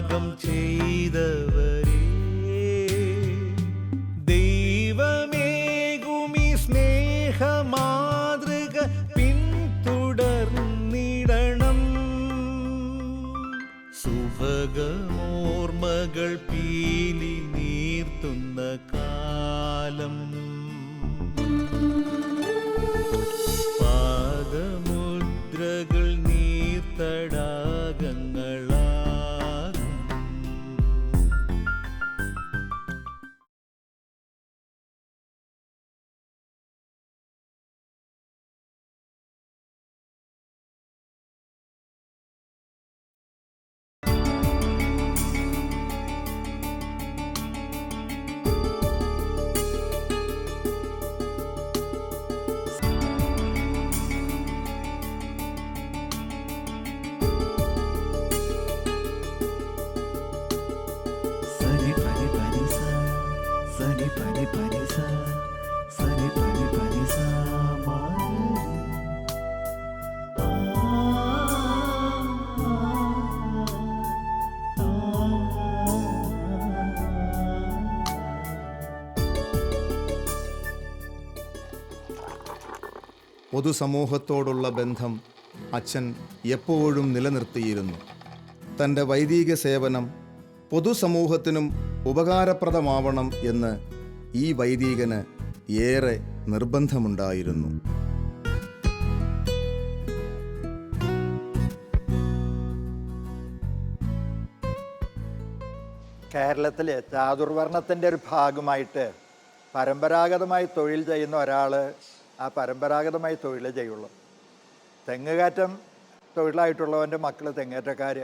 ത്യാഗം ചെയ്തവരേ, ദൈവമേകുമി സ്നേഹമാതൃക പിന്തുടർന്നിടണം. സുഭഗമോർമകൾ പീലി നീർത്തുന്ന കാലം, പാദമുദ്രകൾ നീർത്തടാകങ്ങളാകും. പൊതുസമൂഹത്തോടുള്ള ബന്ധം അച്ഛൻ എപ്പോഴും നിലനിർത്തിയിരുന്നു. തൻ്റെ വൈദിക സേവനം പൊതുസമൂഹത്തിനും ഉപകാരപ്രദമാവണം എന്ന് ഈ വൈദികന് ഏറെ നിർബന്ധമുണ്ടായിരുന്നു. കേരളത്തിലെ ചാതുർവർണ്ണത്തിൻ്റെ ഒരു ഭാഗമായിട്ട് പരമ്പരാഗതമായി തൊഴിൽ ചെയ്യുന്ന ഒരാൾ ആ പരമ്പരാഗതമായി തൊഴിൽ ചെയ്യുള്ളൂ. തെങ്ങുകയറ്റം തൊഴിലായിട്ടുള്ളവൻ്റെ മക്കൾ തെങ്ങേറ്റക്കാർ,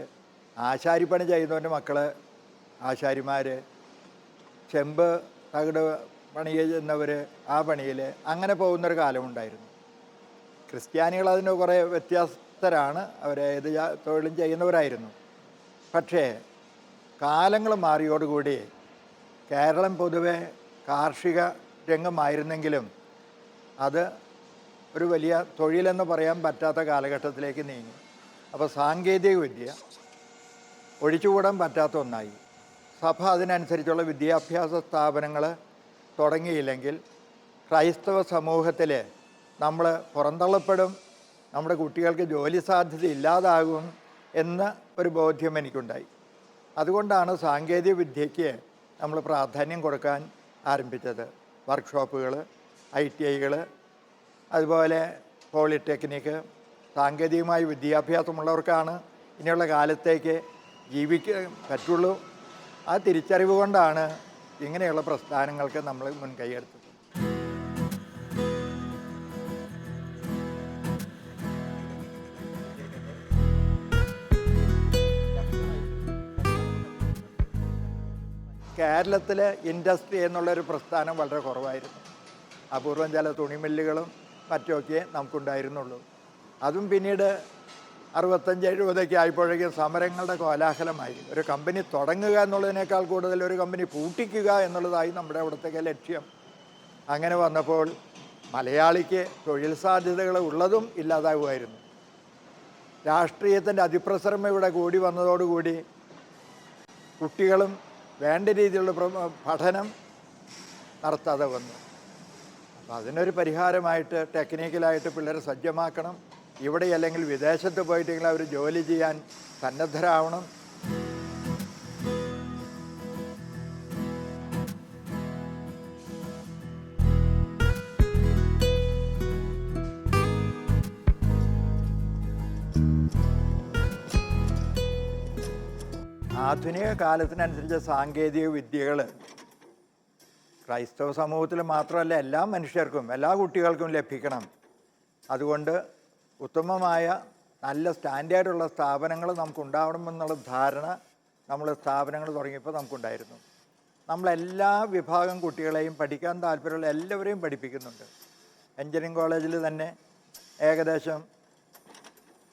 ആശാരിപ്പണി ചെയ്യുന്നവൻ്റെ മക്കൾ ആശാരിമാർ, ചെമ്പ് തകിട് പണി ചെയ്യുന്നവർ ആ പണിയിൽ, അങ്ങനെ പോകുന്നൊരു കാലമുണ്ടായിരുന്നു. ക്രിസ്ത്യാനികൾ അതിന് കുറേ വ്യത്യസ്തരാണ്, അവർ ഏത് തൊഴിലും ചെയ്യുന്നവരായിരുന്നു. പക്ഷേ കാലങ്ങൾ മാറിയോടുകൂടി കേരളം പൊതുവെ കാർഷിക രംഗമായിരുന്നെങ്കിലും അത് ഒരു വലിയ തൊഴിലെന്ന് പറയാൻ പറ്റാത്ത കാലഘട്ടത്തിലേക്ക് നീങ്ങി. അപ്പോൾ സാങ്കേതിക വിദ്യ ഒഴിച്ചുകൂടാൻ പറ്റാത്ത ഒന്നായി. സഭ അതിനനുസരിച്ചുള്ള വിദ്യാഭ്യാസ സ്ഥാപനങ്ങൾ തുടങ്ങിയില്ലെങ്കിൽ ക്രൈസ്തവ സമൂഹത്തിൽ നമ്മൾ പുറന്തള്ളപ്പെടും, നമ്മുടെ കുട്ടികൾക്ക് ജോലി സാധ്യത ഇല്ലാതാകും എന്ന ഒരു ബോധ്യം എനിക്കുണ്ടായി. അതുകൊണ്ടാണ് സാങ്കേതിക വിദ്യയ്ക്ക് നമ്മൾ പ്രാധാന്യം കൊടുക്കാൻ ആരംഭിച്ചത്. വർക്ക്ഷോപ്പുകൾ, ITIകൾ, അതുപോലെ പോളിടെക്നിക്ക്, സാങ്കേതികമായ വിദ്യാഭ്യാസമുള്ളവർക്കാണ് ഇനിയുള്ള കാലത്തേക്ക് ജീവിക്കാൻ പറ്റുള്ളൂ. ആ തിരിച്ചറിവ് കൊണ്ടാണ് ഇങ്ങനെയുള്ള പ്രസ്ഥാനങ്ങൾക്ക് നമ്മൾ മുൻകൈയെടുത്തത്. കേരളത്തിൽ ഇൻഡസ്ട്രി എന്നുള്ളൊരു പ്രസ്ഥാനം വളരെ കുറവായിരുന്നു. അപൂർവം ചില തുണിമില്ലുകളും മറ്റുമൊക്കെ നമുക്കുണ്ടായിരുന്നുള്ളൂ. അതും പിന്നീട് 65-70 ആയപ്പോഴേക്കും സമരങ്ങളുടെ കോലാഹലമായി. ഒരു കമ്പനി തുടങ്ങുക എന്നുള്ളതിനേക്കാൾ കൂടുതൽ ഒരു കമ്പനി പൂട്ടിക്കുക എന്നുള്ളതായി നമ്മുടെ അവിടുത്തെ ലക്ഷ്യം. അങ്ങനെ വന്നപ്പോൾ മലയാളിക്ക് തൊഴിൽ സാധ്യതകൾ ഉള്ളതും ഇല്ലാതാവുമായിരുന്നു. രാഷ്ട്രീയത്തിൻ്റെ അതിപ്രസരം ഇവിടെ കൂടി വന്നതോടുകൂടി കുട്ടികളും വേണ്ട രീതിയിലുള്ള പഠനം നടത്താതെ വന്നു. അപ്പോൾ അതിനൊരു പരിഹാരമായിട്ട് ടെക്നിക്കലായിട്ട് പിള്ളേരെ സജ്ജമാക്കണം. ഇവിടെ അല്ലെങ്കിൽ വിദേശത്ത് പോയിട്ടെങ്കിൽ അവർ ജോലി ചെയ്യാൻ സന്നദ്ധരാവണം. ആധുനിക കാലത്തിനനുസരിച്ച് സാങ്കേതിക വിദ്യകൾ ക്രൈസ്തവ സമൂഹത്തിൽ മാത്രമല്ല എല്ലാ മനുഷ്യർക്കും, എല്ലാ കുട്ടികൾക്കും ലഭിക്കണം. അതുകൊണ്ട് ഉത്തമമായ നല്ല സ്റ്റാൻഡേർഡുള്ള സ്ഥാപനങ്ങൾ നമുക്കുണ്ടാവണമെന്നുള്ള ധാരണ നമ്മൾ സ്ഥാപനങ്ങൾ തുടങ്ങിയപ്പോൾ നമുക്കുണ്ടായിരുന്നു. നമ്മളെല്ലാ വിഭാഗം കുട്ടികളെയും പഠിക്കാൻ താല്പര്യമുള്ള എല്ലാവരെയും പഠിപ്പിക്കുന്നുണ്ട്. എഞ്ചിനീയറിംഗ് കോളേജിൽ തന്നെ ഏകദേശം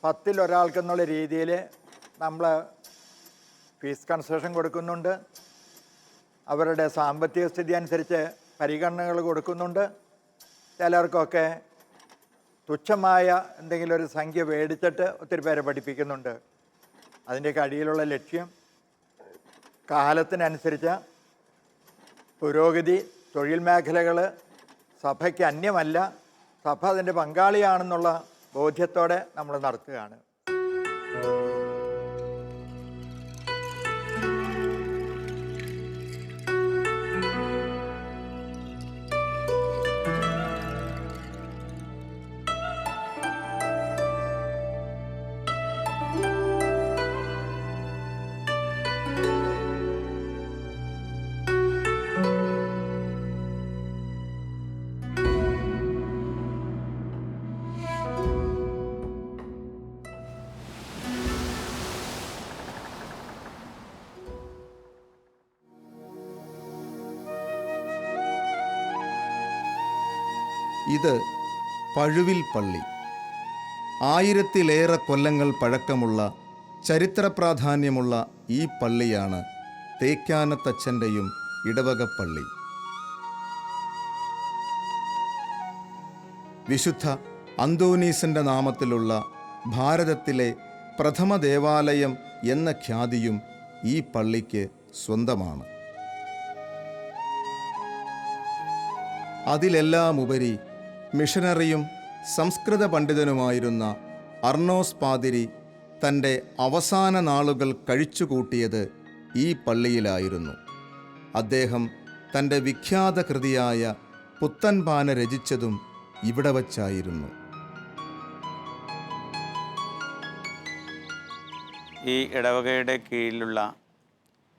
10ൽ ഒരാൾക്കെന്നുള്ള രീതിയിൽ നമ്മൾ ഫീസ് കൺസെഷൻ കൊടുക്കുന്നുണ്ട്. അവരുടെ സാമ്പത്തിക സ്ഥിതി അനുസരിച്ച് പരിഗണനകൾ കൊടുക്കുന്നുണ്ട്. ചിലർക്കൊക്കെ തുച്ഛമായ എന്തെങ്കിലും ഒരു സംഖ്യ മേടിച്ചിട്ട് ഒത്തിരി പേരെ പഠിപ്പിക്കുന്നുണ്ട്. അതിൻ്റെയൊക്കെ അടിയിലുള്ള ലക്ഷ്യം കാലത്തിനനുസരിച്ച പുരോഗതി, തൊഴിൽ മേഖലകൾ സഭയ്ക്ക് അന്യമല്ല, സഭ അതിൻ്റെ പങ്കാളിയാണെന്നുള്ള ബോധ്യത്തോടെ നമ്മൾ നടത്തുകയാണ്. ഇത് പഴുവിൽ പള്ളി. 1000-ലേറെ കൊല്ലങ്ങൾ പഴക്കമുള്ള ചരിത്ര പ്രാധാന്യമുള്ള ഈ പള്ളിയാണ് തേക്കാനത്തച്ഛൻ്റെയും ഇടവകപ്പള്ളി. വിശുദ്ധ അന്തോനീസിൻ്റെ നാമത്തിലുള്ള ഭാരതത്തിലെ പ്രഥമ ദേവാലയം എന്ന ഖ്യാതിയും ഈ പള്ളിക്ക് സ്വന്തമാണ്. അതിലെല്ലാമുപരി മിഷനറിയും സംസ്കൃത പണ്ഡിതനുമായിരുന്ന അർണോസ് പാതിരി തൻ്റെ അവസാന നാളുകൾ കഴിച്ചുകൂട്ടിയത് ഈ പള്ളിയിലായിരുന്നു. അദ്ദേഹം തൻ്റെ വിഖ്യാത കൃതിയായ പുത്തൻപാന രചിച്ചതും ഇവിടെ വച്ചായിരുന്നു. ഈ ഇടവകയുടെ കീഴിലുള്ള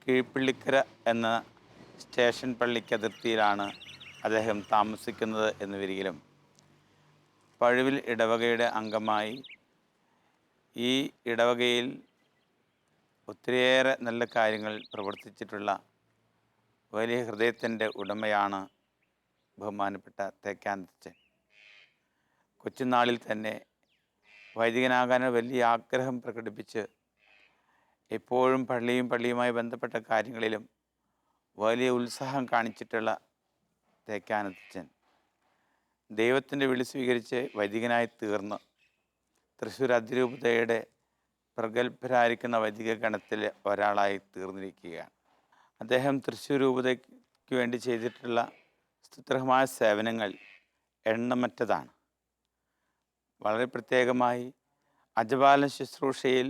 കീഴ്പള്ളിക്കര എന്ന സ്റ്റേഷൻ പള്ളിക്ക് അതിർത്തിയിലാണ് അദ്ദേഹം താമസിക്കുന്നത് എന്ന് വരികിലും പഴുവിൽ ഇടവകയുടെ അംഗമായി ഈ ഇടവകയിൽ ഒത്തിരിയേറെ നല്ല കാര്യങ്ങൾ പ്രവർത്തിച്ചിട്ടുള്ള വലിയ ഹൃദയത്തിൻ്റെ ഉടമയാണ് ബഹുമാനപ്പെട്ട തേക്കാനത്തച്ഛൻ. കൊച്ചുനാളിൽ തന്നെ വൈദികനാകാൻ വലിയ ആഗ്രഹം പ്രകടിപ്പിച്ച് എപ്പോഴും പള്ളിയുമായി ബന്ധപ്പെട്ട കാര്യങ്ങളിലും വലിയ ഉത്സാഹം കാണിച്ചിട്ടുള്ള തേക്കാനത്തച്ഛൻ ദൈവത്തിൻ്റെ വിളി സ്വീകരിച്ച് വൈദികനായി തീർന്ന് തൃശ്ശൂർ അതിരൂപതയുടെ പ്രഗത്ഭരായിരിക്കുന്ന വൈദിക ഗണത്തിൽ ഒരാളായി തീർന്നിരിക്കുകയാണ്. അദ്ദേഹം തൃശ്ശൂർ രൂപതയ്ക്ക് വേണ്ടി ചെയ്തിട്ടുള്ള സ്തുത്യർഹമായ സേവനങ്ങൾ എണ്ണമറ്റതാണ്. വളരെ പ്രത്യേകമായി അജപാലന ശുശ്രൂഷയിൽ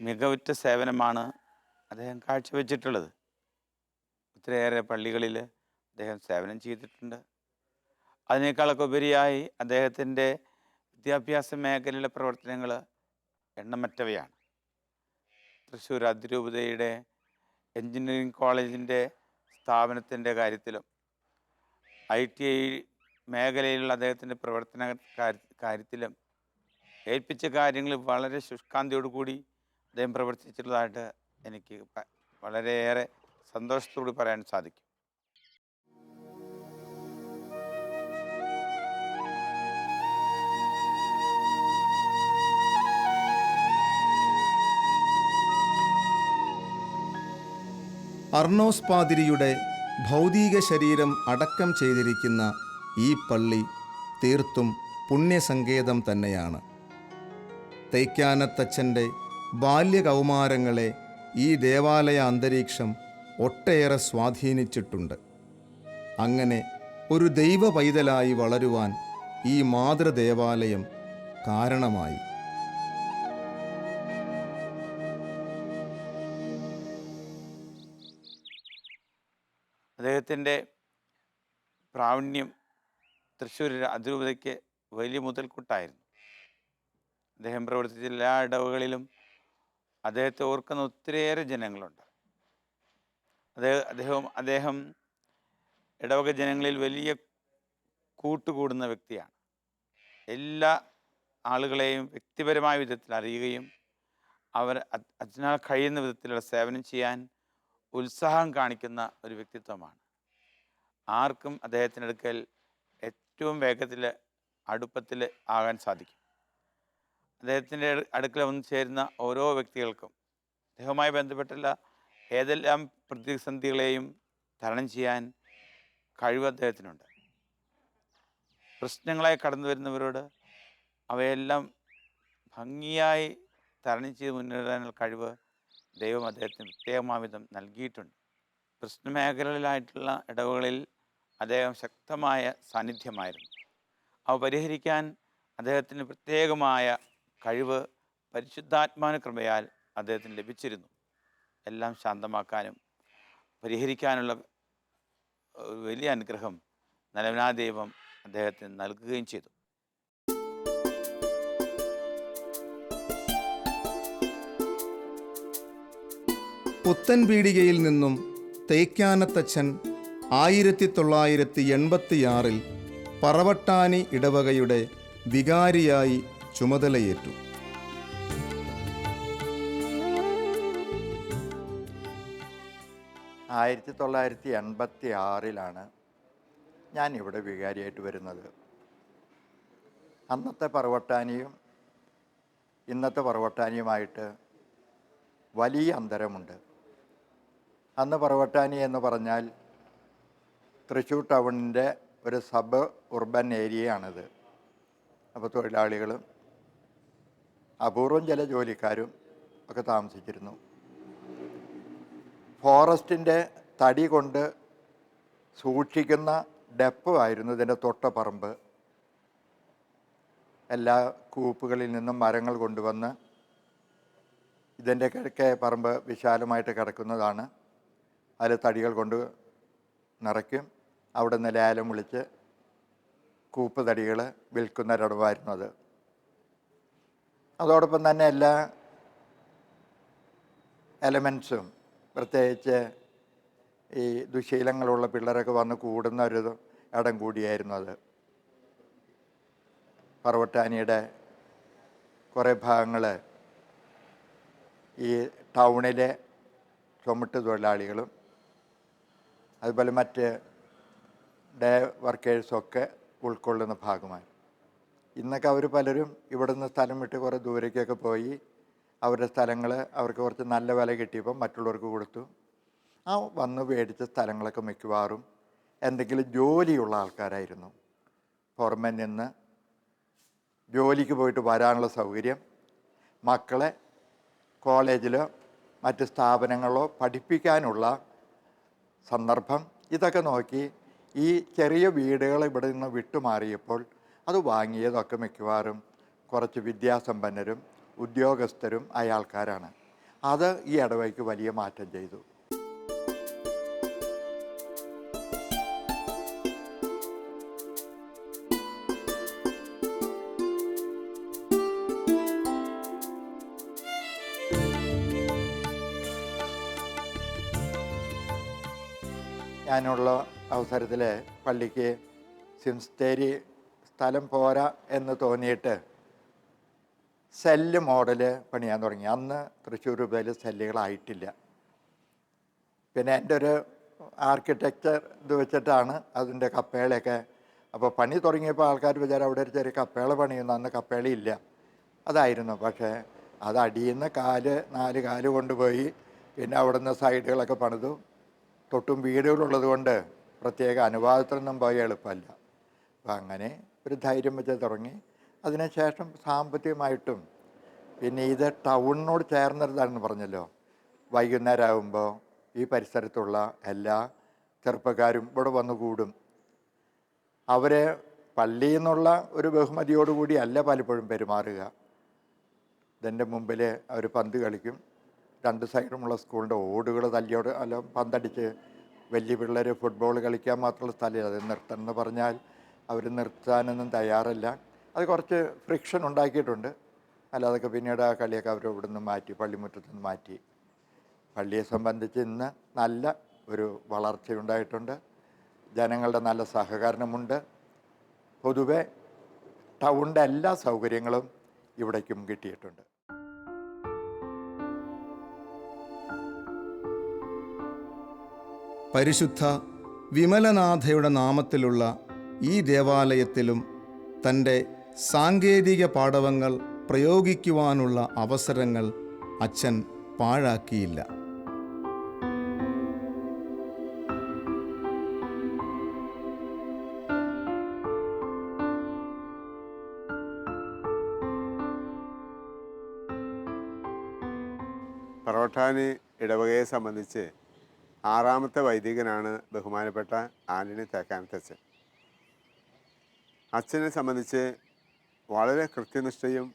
മികവുറ്റ സേവനമാണ് അദ്ദേഹം കാഴ്ചവെച്ചിട്ടുള്ളത്. ഒത്തിരിയേറെ പള്ളികളിൽ അദ്ദേഹം സേവനം ചെയ്തിട്ടുണ്ട്. അതിനേക്കാളൊക്കെ ഉപരിയായി അദ്ദേഹത്തിൻ്റെ വിദ്യാഭ്യാസ മേഖലയിലെ പ്രവർത്തനങ്ങൾ എണ്ണമറ്റവയാണ്. തൃശ്ശൂർ അതിരൂപതയുടെ എൻജിനീയറിംഗ് കോളേജിൻ്റെ സ്ഥാപനത്തിൻ്റെ കാര്യത്തിലും ITI മേഖലയിലുള്ള അദ്ദേഹത്തിൻ്റെ പ്രവർത്തന കാര്യത്തിലും ഏൽപ്പിച്ച കാര്യങ്ങൾ വളരെ ശുഷ്കാന്തിയോടുകൂടി അദ്ദേഹം പ്രവർത്തിച്ചിട്ടുള്ളതായിട്ട് എനിക്ക് വളരെയേറെ സന്തോഷത്തോടെ പറയാൻ സാധിക്കും. അർണോസ് പാതിരിയുടെ ഭൗതിക ശരീരം അടക്കം ചെയ്തിരിക്കുന്ന ഈ പള്ളി തീർത്തും പുണ്യസങ്കേതം തന്നെയാണ്. തേക്കാനത്തച്ഛൻ്റെ ബാല്യകൗമാരങ്ങളെ ഈ ദേവാലയ അന്തരീക്ഷം ഒട്ടേറെ സ്വാധീനിച്ചിട്ടുണ്ട്. അങ്ങനെ ഒരു ദൈവ പൈതലായി വളരുവാൻ ഈ മാതൃദേവാലയം കാരണമായി. അദ്ദേഹത്തിൻ്റെ പ്രാവീണ്യം തൃശ്ശൂർ അതിരൂപതയ്ക്ക് വലിയ മുതൽക്കൂട്ടായിരുന്നു. അദ്ദേഹം പ്രവർത്തിച്ച എല്ലാ ഇടവകളിലും അദ്ദേഹത്തെ ഓർക്കുന്ന ഒത്തിരിയേറെ ജനങ്ങളുണ്ട്. അദ്ദേഹം ഇടവക ജനങ്ങളിൽ വലിയ കൂട്ടുകൂടുന്ന വ്യക്തിയാണ്. എല്ലാ ആളുകളെയും വ്യക്തിപരമായ വിധത്തിൽ അറിയുകയും അതിനാൽ കഴിയുന്ന വിധത്തിലുള്ള സേവനം ചെയ്യാൻ ഉത്സാഹം കാണിക്കുന്ന ഒരു വ്യക്തിത്വമാണ്. ആർക്കും അദ്ദേഹത്തിൻ്റെ അടുക്കൽ ഏറ്റവും വേഗത്തിൽ അടുപ്പത്തിൽ ആകാൻ സാധിക്കും. അദ്ദേഹത്തിൻ്റെ അടുക്കൽ വന്ന് ചേരുന്ന ഓരോ വ്യക്തികൾക്കും അദ്ദേഹവുമായി ബന്ധപ്പെട്ടുള്ള ഏതെല്ലാം പ്രതിസന്ധികളെയും തരണം ചെയ്യാൻ കഴിവ് അദ്ദേഹത്തിനുണ്ട്. പ്രശ്നങ്ങളായി കടന്നു വരുന്നവരോട് അവയെല്ലാം ഭംഗിയായി തരണം ചെയ്ത് മുന്നേറാനുള്ള കഴിവ് ദൈവം അദ്ദേഹത്തിന് പ്രത്യേകമാവിധം നൽകിയിട്ടുണ്ട്. പ്രശ്ന മേഖലകളിലായിട്ടുള്ള ഇടവുകളിൽ അദ്ദേഹം ശക്തമായ സാന്നിധ്യമായിരുന്നു. അവ പരിഹരിക്കാൻ അദ്ദേഹത്തിന് പ്രത്യേകമായ കഴിവ് പരിശുദ്ധാത്മാവിന്റെ കൃപയാൽ അദ്ദേഹത്തിന് ലഭിച്ചിരുന്നു. എല്ലാം ശാന്തമാക്കാനും പരിഹരിക്കാനുള്ള ഒരു വലിയ അനുഗ്രഹം നിലവിലാ ദൈവം അദ്ദേഹത്തിന് നൽകുകയും ചെയ്തു. പുത്തൻപീടികയിൽ നിന്നും തേയ്ക്കാനത്തച്ഛൻ 1986 പറവട്ടാനി ഇടവകയുടെ വികാരിയായി ചുമതലയേറ്റു. ആയിരത്തി 1986 ഞാൻ ഇവിടെ വികാരിയായിട്ട് വരുന്നത്. അന്നത്തെ പറവട്ടാനിയും ഇന്നത്തെ പറവട്ടാനിയുമായിട്ട് വലിയ അന്തരമുണ്ട്. അന്ന് പറവട്ടാനി എന്ന് പറഞ്ഞാൽ തൃശ്ശൂർ ടൗണിൻ്റെ ഒരു സബ് ഉർബൻ ഏരിയയാണിത്. അപ്പോൾ തൊഴിലാളികളും അപൂർവം ചില ജോലിക്കാരും ഒക്കെ താമസിച്ചിരുന്നു. ഫോറസ്റ്റിൻ്റെ തടി കൊണ്ട് സൂക്ഷിക്കുന്ന ഡെപ്പോ ആയിരുന്നു ഇതിൻ്റെ തൊട്ടപ്പറമ്പ്. എല്ലാ കൂപ്പുകളിൽ നിന്നും മരങ്ങൾ കൊണ്ടുവന്ന് ഇതിൻ്റെ കിഴക്കേ പറമ്പ് വിശാലമായിട്ട് കിടക്കുന്നതാണ്. അതിൽ തടികൾ കൊണ്ട് നിറയ്ക്കും. അവിടെ നിന്ന് ലേലം വിളിച്ച് കൂപ്പ് തടികൾ വിൽക്കുന്നൊരിടമായിരുന്നു അത്. അതോടൊപ്പം തന്നെ എല്ലാ എലമെൻസും, പ്രത്യേകിച്ച് ഈ ദുശീലങ്ങളുള്ള പിള്ളേരൊക്കെ വന്ന് കൂടുന്ന ഒരു ഇടം കൂടിയായിരുന്നു അത്. പറവട്ടാനിയുടെ കുറേ ഭാഗങ്ങൾ ഈ ടൗണിലെ ചുമട്ട് തൊഴിലാളികളും അതുപോലെ മറ്റ് ഡേ വർക്കേഴ്സൊക്കെ ഉൾക്കൊള്ളുന്ന ഭാഗമായി. ഇന്നൊക്കെ അവർ പലരും ഇവിടുന്ന് സ്ഥലം വിട്ട് കുറേ ദൂരേക്കൊക്കെ പോയി അവരുടെ സ്ഥലങ്ങൾ അവർക്ക് കുറച്ച് നല്ല വില കിട്ടിയപ്പോൾ മറ്റുള്ളവർക്ക് കൊടുത്തു. ആ വന്ന് മേടിച്ച സ്ഥലങ്ങളൊക്കെ മിക്കവാറും എന്തെങ്കിലും ജോലിയുള്ള ആൾക്കാരായിരുന്നു. പുറമെ നിന്ന് ജോലിക്ക് പോയിട്ട് വരാനുള്ള സൗകര്യം, മക്കളെ കോളേജിലോ മറ്റ് സ്ഥാപനങ്ങളോ പഠിപ്പിക്കാനുള്ള സന്ദർഭം, ഇതൊക്കെ നോക്കി ഈ ചെറിയ വീടുകൾ ഇവിടെ നിന്ന് വിട്ടുമാറിയപ്പോൾ അത് വാങ്ങിയതൊക്കെ മിക്കവാറും കുറച്ച് വിദ്യാസമ്പന്നരും ഉദ്യോഗസ്ഥരും ആയ ആൾക്കാരാണ്. അത് ഈ ഇടവയ്ക്ക് വലിയ മാറ്റം ചെയ്തു. ഞാനുള്ള അവസരത്തിൽ പള്ളിക്ക് സിംസ്തേരി സ്ഥലം പോരാ എന്ന് തോന്നിയിട്ട് സെല്ല് മോഡൽ പണിയാൻ തുടങ്ങി. അന്ന് തൃശ്ശൂർ രൂപയിൽ സെല്ലുകളായിട്ടില്ല. പിന്നെ എൻ്റെ ഒരു ആർക്കിടെക്ചർ ഇത് വെച്ചിട്ടാണ് അതിൻ്റെ കപ്പേളയൊക്കെ. അപ്പോൾ പണി തുടങ്ങിയപ്പോൾ ആൾക്കാർ വിചാരം അവിടെ ഒരു ചെറിയ കപ്പേള പണിയുന്നു. അന്ന് കപ്പേളയില്ല, അതായിരുന്നു. പക്ഷേ അത് അടിയിൽ നിന്ന് 4 കാല് കൊണ്ടുപോയി പിന്നെ അവിടെ നിന്ന് സൈഡുകളൊക്കെ പണിതു. തൊട്ടും വീടുകളുള്ളത് കൊണ്ട് പ്രത്യേക അനുവാദത്തിനൊന്നും പോയി എളുപ്പമല്ല. അപ്പം അങ്ങനെ ഒരു ധൈര്യം വെച്ച് തുടങ്ങി. അതിനുശേഷം സാമ്പത്തികമായിട്ടും പിന്നെ ഇത് ടൗണിനോട് ചേർന്നൊരിതാണെന്ന് പറഞ്ഞല്ലോ. വൈകുന്നേരം ആകുമ്പോൾ ഈ പരിസരത്തുള്ള എല്ലാ ചെറുപ്പക്കാരും ഇവിടെ വന്നു കൂടും. അവർ പള്ളിയിൽ നിന്നുള്ള ഒരു ബഹുമതിയോടുകൂടി അല്ല പലപ്പോഴും പെരുമാറുക. ഇതിൻ്റെ മുമ്പിൽ അവർ പന്ത് കളിക്കും. 2 സൈഡുമുള്ള സ്കൂളിൻ്റെ ഓടുകൾ തല്ലിയോട് അല്ല പന്തടിച്ച് വലിയ പിള്ളേർ ഫുട്ബോൾ കളിക്കാൻ മാത്രമുള്ള സ്ഥലമില്ല. അത് നിർത്തണം എന്ന് പറഞ്ഞാൽ അവർ നിർത്താനൊന്നും തയ്യാറല്ല. അത് കുറച്ച് ഫ്രിക്ഷൻ ഉണ്ടാക്കിയിട്ടുണ്ട്. അല്ലാതൊക്കെ പിന്നീട് ആ കളിയൊക്കെ അവർ ഇവിടെ നിന്ന് മാറ്റി, പള്ളിമുറ്റത്ത് നിന്ന് മാറ്റി. പള്ളിയെ സംബന്ധിച്ച് ഇന്ന് നല്ല ഒരു വളർച്ചയുണ്ടായിട്ടുണ്ട്. ജനങ്ങളുടെ നല്ല സഹകരണമുണ്ട്. പൊതുവെ ടൗണിൻ്റെ എല്ലാ സൗകര്യങ്ങളും ഇവിടേക്കും കിട്ടിയിട്ടുണ്ട്. പരിശുദ്ധ വിമലനാഥയുടെ നാമത്തിലുള്ള ഈ ദേവാലയത്തിലും തൻ്റെ സാങ്കേതിക പാടവങ്ങൾ പ്രയോഗിക്കുവാനുള്ള അവസരങ്ങൾ അച്ഛൻ പാഴാക്കിയില്ല. കോട്ടാനി ഇടവകയെ സംബന്ധിച്ച് 6ാമത്തെ വൈദികനാണ് ബഹുമാനപ്പെട്ട ആൻ്റണി തേക്കാനത്തച്ഛൻ. അച്ഛനെ സംബന്ധിച്ച് വളരെ കൃത്യനിഷ്ഠയും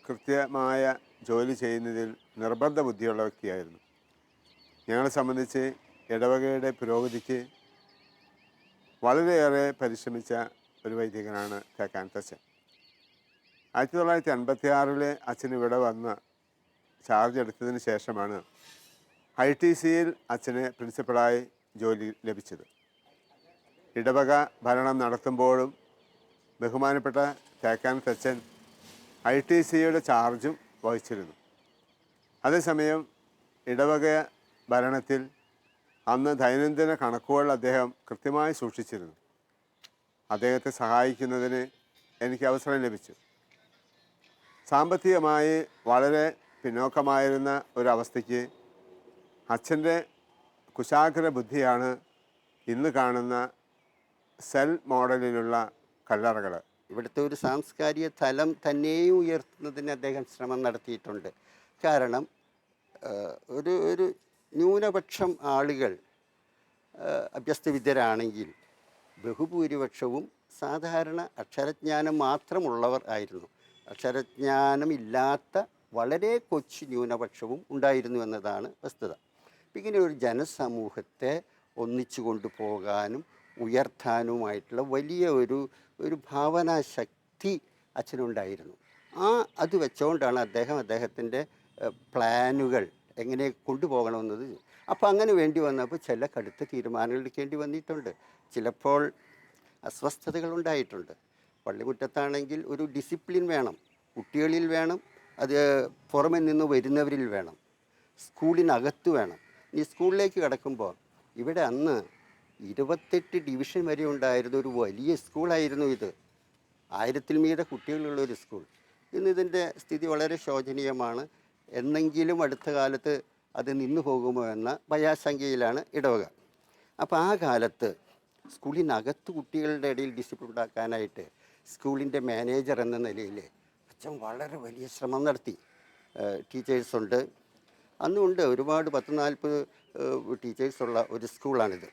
കൃത്യമായ ജോലി ചെയ്യുന്നതിൽ നിർബന്ധ ബുദ്ധിയുള്ള വ്യക്തിയായിരുന്നു. ഞങ്ങളെ സംബന്ധിച്ച് ഇടവകയുടെ പുരോഗതിക്ക് വളരെയേറെ പരിശ്രമിച്ച ഒരു വൈദികനാണ് തേക്കാനത്തച്ഛൻ. 1956 അച്ഛൻ ഇവിടെ വന്ന് ചാർജ് എടുത്തതിന് ശേഷമാണ് ITCയിൽ അച്ഛന് പ്രിൻസിപ്പളായി ജോലി ലഭിച്ചത്. ഇടവക ഭരണം നടത്തുമ്പോഴും ബഹുമാനപ്പെട്ട തേക്കാനത്തച്ഛൻ ITCയുടെ ചാർജും വഹിച്ചിരുന്നു. അതേസമയം ഇടവക ഭരണത്തിൽ അന്ന് ദൈനംദിന കണക്കുകൾ അദ്ദേഹം കൃത്യമായി സൂക്ഷിച്ചിരുന്നു. അദ്ദേഹത്തെ സഹായിക്കുന്നതിന് എനിക്ക് അവസരം ലഭിച്ചു. സാമ്പത്തികമായി വളരെ പിന്നോക്കമായിരുന്ന ഒരവസ്ഥയ്ക്ക് അച്ഛൻ്റെ കുശാഗ്ര ബുദ്ധിയാണ് ഇന്ന് കാണുന്ന സെൽ മോഡലിലുള്ള കല്ലറകൾ. ഇവിടുത്തെ ഒരു സാംസ്കാരിക തലം തന്നെയും ഉയർത്തുന്നതിന് അദ്ദേഹം ശ്രമം നടത്തിയിട്ടുണ്ട്. കാരണം ഒരു ന്യൂനപക്ഷം ആളുകൾ അഭ്യസ്തവിദ്യരാണെങ്കിൽ ബഹുഭൂരിപക്ഷവും സാധാരണ അക്ഷരജ്ഞാനം മാത്രമുള്ളവർ ആയിരുന്നു. അക്ഷരജ്ഞാനമില്ലാത്ത വളരെ കൊച്ചു ന്യൂനപക്ഷവും ഉണ്ടായിരുന്നു എന്നതാണ് വസ്തുത. ഇങ്ങനെ ഒരു ജനസമൂഹത്തെ ഒന്നിച്ചു കൊണ്ടുപോകാനും ഉയർത്താനുമായിട്ടുള്ള വലിയ ഒരു ഭാവനാശക്തി അച്ഛനുണ്ടായിരുന്നു. അത് വെച്ചുകൊണ്ടാണ് അദ്ദേഹത്തിൻ്റെ പ്ലാനുകൾ എങ്ങനെ കൊണ്ടുപോകണമെന്നത്. അപ്പോൾ അങ്ങനെ വേണ്ടി വന്നപ്പോൾ ചില കടുത്ത തീരുമാനങ്ങൾ എടുക്കേണ്ടി വന്നിട്ടുണ്ട്. ചിലപ്പോൾ അസ്വസ്ഥതകൾ ഉണ്ടായിട്ടുണ്ട്. പള്ളിമുറ്റത്താണെങ്കിൽ ഒരു ഡിസിപ്ലിൻ വേണം, കുട്ടികളിൽ വേണം, അത് പുറമെ നിന്ന് വരുന്നവരിൽ വേണം, സ്കൂളിനകത്ത് വേണം. ഈ സ്കൂളിലേക്ക് കടക്കുമ്പോൾ ഇവിടെ അന്ന് 28 ഡിവിഷൻ വരെ ഉണ്ടായിരുന്ന ഒരു വലിയ സ്കൂളായിരുന്നു ഇത്. 1000-ൽ മീതെ കുട്ടികളുള്ളൊരു സ്കൂൾ. ഇന്നിതിൻ്റെ സ്ഥിതി വളരെ ശോചനീയമാണ്. എന്നെങ്കിലും അടുത്ത കാലത്ത് അത് നിന്നു പോകുമോ എന്ന ഭയാശങ്കയിലാണ് ഇടവക. അപ്പോൾ ആ കാലത്ത് സ്കൂളിനകത്ത് കുട്ടികളുടെ ഇടയിൽ ഡിസിപ്ലിൻ ഉണ്ടാക്കാനായിട്ട് സ്കൂളിൻ്റെ മാനേജർ എന്ന നിലയിൽ അച്ഛൻ വളരെ വലിയ ശ്രമം നടത്തി. ടീച്ചേഴ്സുണ്ട്, അന്നുണ്ട് ഒരുപാട് 10-40 ടീച്ചേഴ്സുള്ള ഒരു സ്കൂളാണിത്.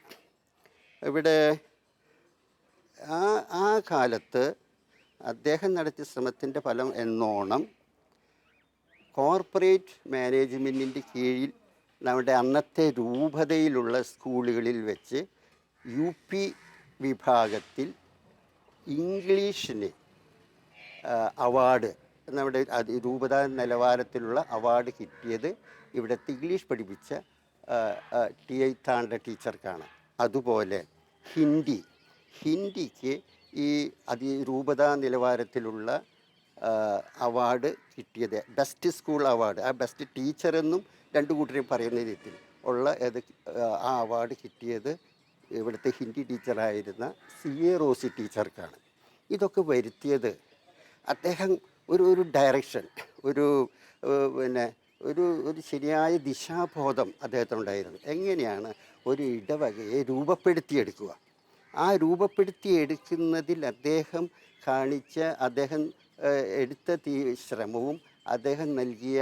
ഇവിടെ ആ കാലത്ത് അദ്ദേഹം നടത്തിയ ശ്രമത്തിൻ്റെ ഫലം എന്നോണം കോർപ്പറേറ്റ് മാനേജ്മെൻറ്റിൻ്റെ കീഴിൽ നമ്മുടെ അന്നത്തെ രൂപതയിലുള്ള സ്കൂളുകളിൽ വെച്ച് UP വിഭാഗത്തിൽ ഇംഗ്ലീഷിന് അവാർഡ്, നമ്മുടെ രൂപത നിലവാരത്തിലുള്ള അവാർഡ് കിട്ടിയത് ഇവിടുത്തെ ഇംഗ്ലീഷ് പഠിപ്പിച്ച TI താണ്ട ടീച്ചർക്കാണ്. അതുപോലെ ഹിന്ദിക്ക് ഈ രൂപത നിലവാരത്തിലുള്ള അവാർഡ് കിട്ടിയത് ബെസ്റ്റ് സ്കൂൾ അവാർഡ്, ആ ബെസ്റ്റ് ടീച്ചറെന്നും രണ്ടു കൂട്ടരും പറയുന്ന രീതിയിൽ ഉള്ള ആ അവാർഡ് കിട്ടിയത് ഇവിടുത്തെ ഹിന്ദി ടീച്ചറായിരുന്ന CA റോസി ടീച്ചർക്കാണ്. ഇതൊക്കെ വരുത്തിയത് അദ്ദേഹം ഒരു ഡയറക്ഷൻ, ഒരു ശരിയായ ദിശാബോധം അദ്ദേഹത്തിനുണ്ടായിരുന്നു. എങ്ങനെയാണ് ഒരു ഇടവകയെ രൂപപ്പെടുത്തിയെടുക്കുക, ആ രൂപപ്പെടുത്തിയെടുക്കുന്നതിൽ അദ്ദേഹം എടുത്ത ശ്രമവും അദ്ദേഹം നൽകിയ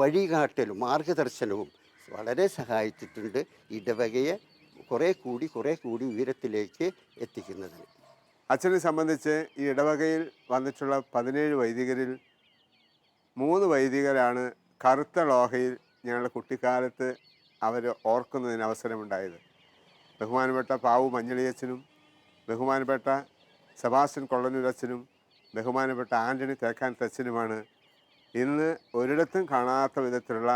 വഴികാട്ടലും മാർഗദർശനവും വളരെ സഹായിച്ചിട്ടുണ്ട് ഇടവകയെ കുറേ കൂടി ഉയരത്തിലേക്ക് എത്തിക്കുന്നതിന്. അച്ഛനെ സംബന്ധിച്ച് ഈ ഇടവകയിൽ വന്നിട്ടുള്ള 17 വൈദികരിൽ 3 വൈദികരാണ് കറുത്ത ലോഹയിൽ ഞങ്ങളുടെ കുട്ടിക്കാലത്ത് അവർ ഓർക്കുന്നതിന് അവസരമുണ്ടായത്. ബഹുമാനപ്പെട്ട പാവു മഞ്ഞളിയച്ഛനും ബഹുമാനപ്പെട്ട സെബാസ്റ്റ്യൻ കൊള്ളനൂരച്ഛനും ബഹുമാനപ്പെട്ട ആൻ്റണി തേക്കാനത്തച്ഛനുമാണ് ഇന്ന് ഒരിടത്തും കാണാത്ത വിധത്തിലുള്ള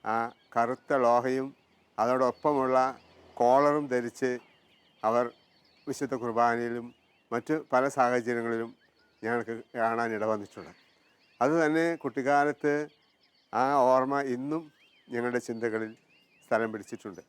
ആ കറുത്ത ലോഹയും അതോടൊപ്പമുള്ള കോളറും ധരിച്ച് അവർ വിശുദ്ധ കുർബാനയിലും മറ്റ് പല സാഹചര്യങ്ങളിലും ഞങ്ങൾക്ക് കാണാനിട വന്നിട്ടുണ്ട്. അതുതന്നെ കുട്ടിക്കാലത്ത് ആ ഓർമ്മ ഇന്നും ഞങ്ങളുടെ ചിന്തകളിൽ സ്ഥലം പിടിച്ചിട്ടുണ്ട്.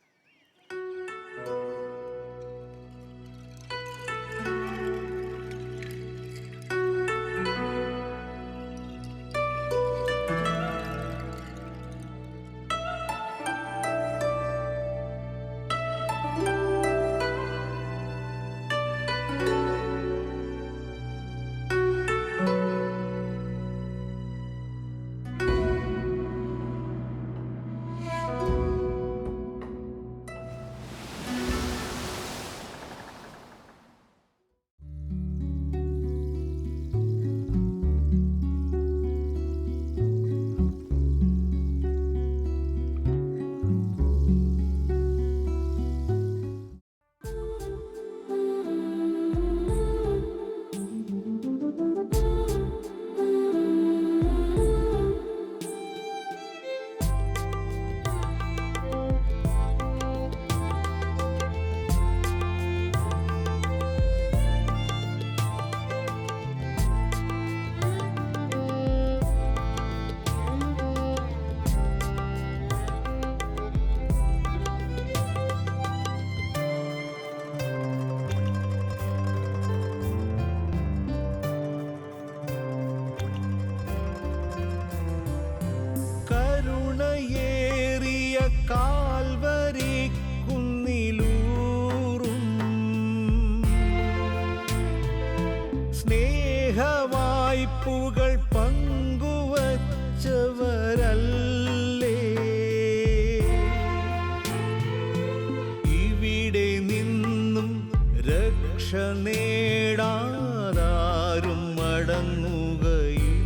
രക്ഷ നേടാതാരും മടങ്ങുകയില്ല.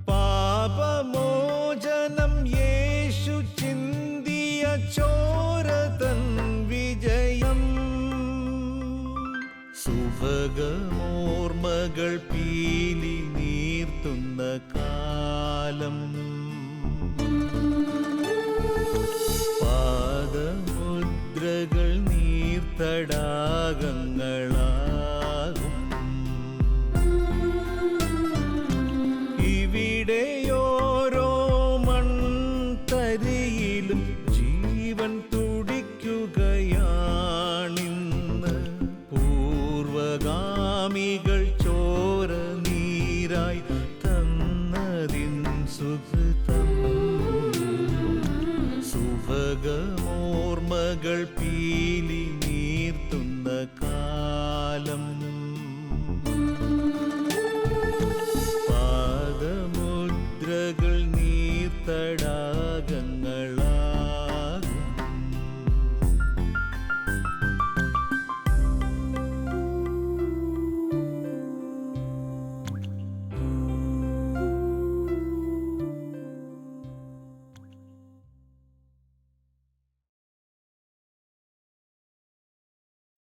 പാപമോചനം യേശു ചിന്തിയ ചോരതൻ വിജയം. സുഭഗമോർമ്മകൾ പീലി നീർത്തുന്ന കാലം. പാദമുദ്രകൾ നീർത്തടാകങ്ങളാകും. ഇവിടെയോരോ മൺതരിയിലും ജീവൻ തുടിക്കുകയാണിന്ന്. പൂർവഗാമികൾ ചോര നീരായി തന്നതിൻ സുഹൃതം. സുഭഗമോർമ്മകൾ പീ